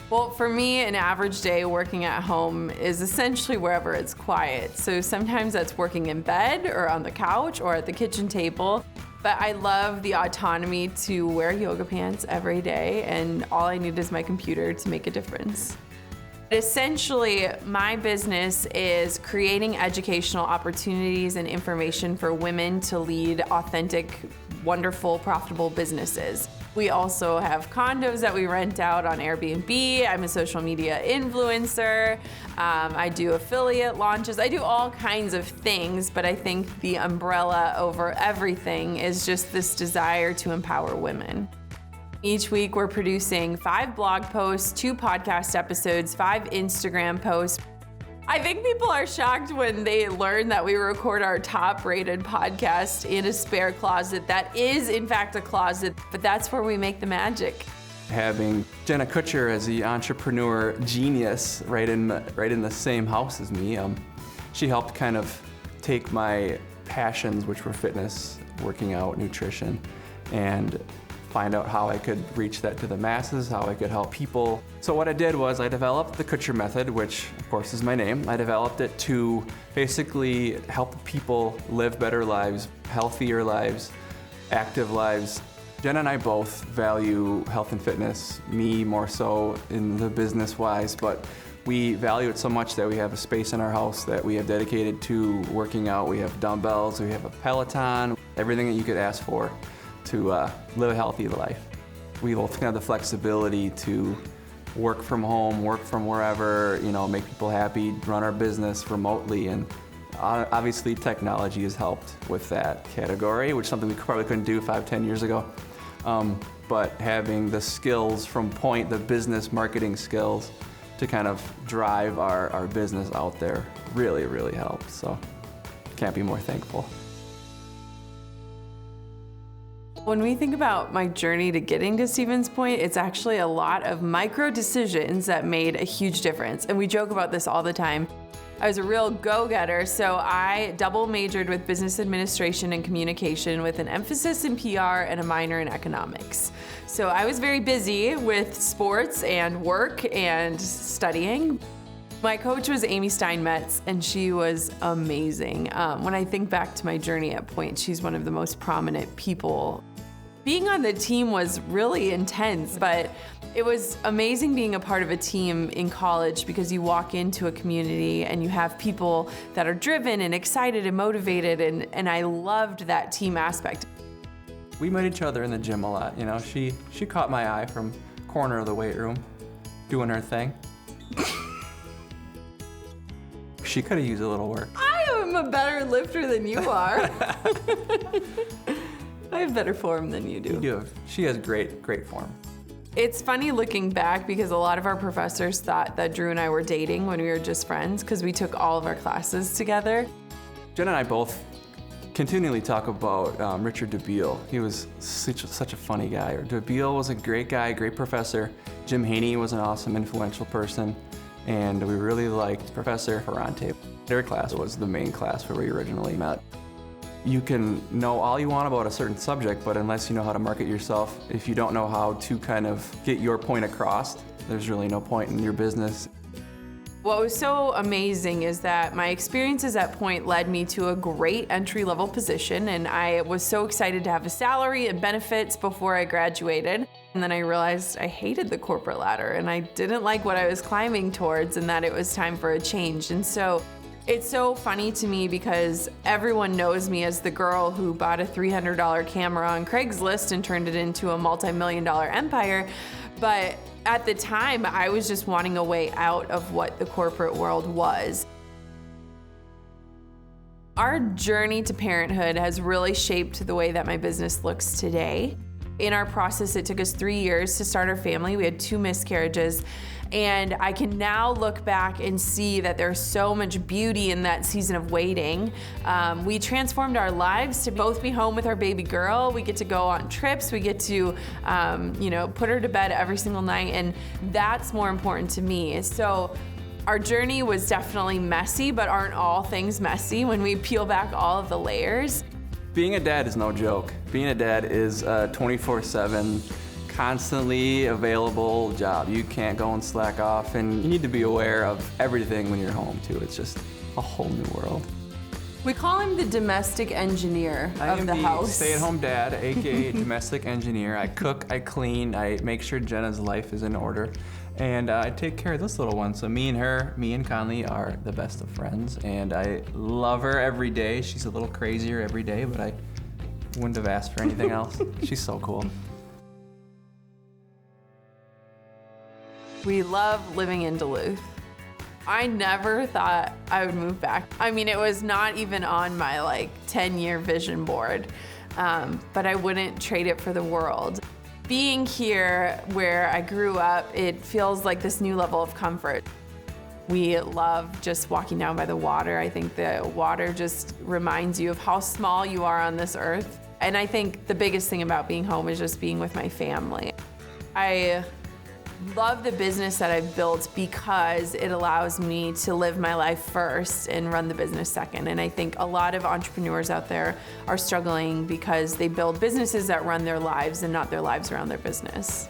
Well, for me, an average day working at home is essentially wherever it's quiet. So sometimes that's working in bed or on the couch or at the kitchen table. But I love the autonomy to wear yoga pants every day, and all I need is my computer to make a difference. Essentially, my business is creating educational opportunities and information for women to lead authentic, wonderful, profitable businesses. We also have condos that we rent out on Airbnb. I'm a social media influencer. I do affiliate launches. I do all kinds of things, but I think the umbrella over everything is just this desire to empower women. Each week we're producing 5 blog posts, 2 podcast episodes, 5 Instagram posts. I think people are shocked when they learn that we record our top-rated podcast in a spare closet. That is, in fact, a closet, but that's where we make the magic. Having Jenna Kutcher as the entrepreneur genius right in the same house as me, she helped kind of take my passions, which were fitness, working out, nutrition, and find out how I could reach that to the masses, how I could help people. So what I did was I developed the Kutcher method, which of course is my name. I developed it to basically help people live better lives, healthier lives, active lives. Jenna and I both value health and fitness, me more so in the business-wise, but we value it so much that we have a space in our house that we have dedicated to working out. We have dumbbells, we have a Peloton, everything that you could ask for to live a healthy life. We both have the flexibility to work from home, work from wherever, make people happy, run our business remotely, and obviously technology has helped with that category, which is something we probably couldn't do 5-10 years ago. But having the skills from Point, the business marketing skills, to kind of drive our business out there really, really helps. So can't be more thankful. When we think about my journey to getting to Stevens Point, it's actually a lot of micro decisions that made a huge difference. And we joke about this all the time. I was a real go-getter, so I double majored with business administration and communication with an emphasis in PR and a minor in economics. So I was very busy with sports and work and studying. My coach was Amy Steinmetz, and she was amazing. When I think back to my journey at Point, she's one of the most prominent people. Being on the team was really intense, but it was amazing being a part of a team in college because you walk into a community and you have people that are driven and excited and motivated, and I loved that team aspect. We met each other in the gym a lot. She caught my eye from corner of the weight room, doing her thing. She could have used a little work. I am a better lifter than you are. I have better form than you do. You do. She has great form. It's funny looking back because a lot of our professors thought that Drew and I were dating when we were just friends because we took all of our classes together. Jenna and I both continually talk about Richard DuBiel. He was such a funny guy. DuBiel was a great guy, great professor. Jim Haney was an awesome, influential person. And we really liked Professor Ferrante. Their class was the main class where we originally met. You can know all you want about a certain subject, but unless you know how to market yourself, if you don't know how to kind of get your point across, there's really no point in your business. What was so amazing is that my experiences at Point led me to a great entry-level position, and I was so excited to have a salary and benefits before I graduated. And then I realized I hated the corporate ladder, and I didn't like what I was climbing towards, and that it was time for a change. And so it's so funny to me because everyone knows me as the girl who bought a $300 camera on Craigslist and turned it into a multi-million-dollar empire. But at the time, I was just wanting a way out of what the corporate world was. Our journey to parenthood has really shaped the way that my business looks today. In our process, it took us 3 years to start our family. We had 2 miscarriages. And I can now look back and see that there's so much beauty in that season of waiting. We transformed our lives to both be home with our baby girl. We get to go on trips. We get to, put her to bed every single night. And that's more important to me. So our journey was definitely messy, but aren't all things messy when we peel back all of the layers? Being a dad is no joke. Being a dad is a 24/7 constantly available job. You can't go and slack off, and you need to be aware of everything when you're home too. It's just a whole new world. We call him the domestic engineer of the house. I am the stay-at-home dad, aka domestic engineer. I cook, I clean, I make sure Jenna's life is in order, and I take care of this little one. So me and Conley are the best of friends, and I love her every day. She's a little crazier every day, but I wouldn't have asked for anything else. She's so cool. We love living in Duluth. I never thought I would move back. I mean, it was not even on my 10-year vision board, but I wouldn't trade it for the world. Being here where I grew up, it feels like this new level of comfort. We love just walking down by the water. I think the water just reminds you of how small you are on this earth. And I think the biggest thing about being home is just being with my family. I love the business that I've built because it allows me to live my life first and run the business second. And I think a lot of entrepreneurs out there are struggling because they build businesses that run their lives and not their lives around their business.